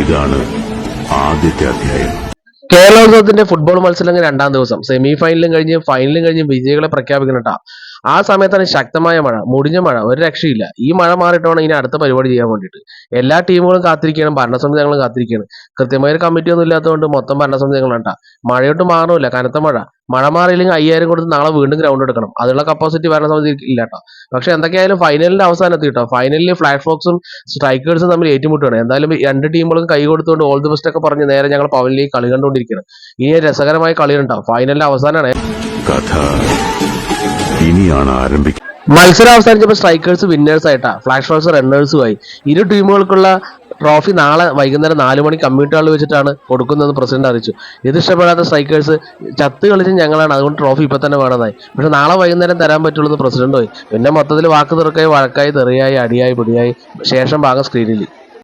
ഇതാണ് ആദ്യത്തെ അധ്യായം. കേരളോത്സവത്തിന്റെ ഫുട്ബോൾ മത്സരങ്ങൾ രണ്ടാം ദിവസം സെമി ഫൈനലും കഴിഞ്ഞ് വിജയികളെ പ്രഖ്യാപിക്കണട്ടാ. ആ സമയത്താണ് ശക്തമായ മഴ, മുടിഞ്ഞ മഴ, ഒരു രക്ഷയില്ല. ഈ മഴ മാറിയിട്ട് വേണം ഇനി അടുത്ത പരിപാടി ചെയ്യാൻ വേണ്ടിയിട്ട്. എല്ലാ ടീമുകളും കാത്തിരിക്കണം, ഭരണസമിതി ഞങ്ങളും കാത്തിരിക്കണം. കൃത്യമായ ഒരു കമ്മിറ്റി ഒന്നും ഇല്ലാത്തതുകൊണ്ട് മൊത്തം ഭരണസമിതി ഞങ്ങളാട്ടാ. മഴയോട്ട് മാറില്ല, കനത്ത മഴ മാറിയില്ലെങ്കിൽ 5000 കൊടുത്ത് നാളെ വീണ്ടും ഗ്രൗണ്ട് എടുക്കണം. അതിനുള്ള കപ്പാസിറ്റി ഭരണസമിതി ഇല്ലാട്ടോ. പക്ഷെ എന്തൊക്കെയായാലും ഫൈനലിന്റെ അവസാനം എത്തി കേട്ടോ. ഫൈനലിൽ ഫ്ലാഷ് ഫോക്സും സ്ട്രൈക്കേഴ്സും തമ്മിൽ ഏറ്റുമുട്ടുകയാണ്. എന്തായാലും രണ്ട് ടീമുകളും കൈ കൊടുത്തുകൊണ്ട് ഓൾ ദി ബെസ്റ്റ് ഒക്കെ പറഞ്ഞ് നേരെ ഞങ്ങൾ പവനിലേക്ക് കളി കണ്ടുകൊണ്ടിരിക്കുകയാണ്. ഇനി രസകരമായ കളിയുണ്ടാവും. ഫൈനലിന്റെ അവസാനമാണ്. കഥ ഇനിയാണ് ആരംഭിക്കുന്നത്. മത്സരം അവസാനിച്ചപ്പോൾ സ്ട്രൈക്കേഴ്സ് വിന്നേഴ്സ് ആയിട്ടാ, ഫ്ലാഷ് ഫോക്സ് റണ്ണേഴ്സുമായി. ഇരു ടീമുകൾക്കുള്ള ട്രോഫി നാളെ വൈകുന്നേരം 4 മണി കമ്മ്യൂണിറ്റി ഹാളിൽ വെച്ചിട്ടാണ് കൊടുക്കുന്നതെന്ന് പ്രസിഡന്റ് അറിയിച്ചു. ഇത് ഇഷ്ടപ്പെടാത്ത സ്ട്രൈക്കേഴ്സ് ചത്ത് കളിച്ച് ഞങ്ങളാണ്, അതുകൊണ്ട് ട്രോഫി ഇപ്പൊ തന്നെ വേണമെന്നായി. പക്ഷെ നാളെ വൈകുന്നേരം തരാൻ പറ്റുള്ളൂ എന്ന് പ്രസിഡന്റ് പോയി. പിന്നെ മൊത്തത്തിൽ വാക്ക് തുറക്കായി, വഴക്കായി, തെറിയായി, അടിയായി, പിടിയായി. ശേഷം ഭാഗം സ്ക്രീനിൽ.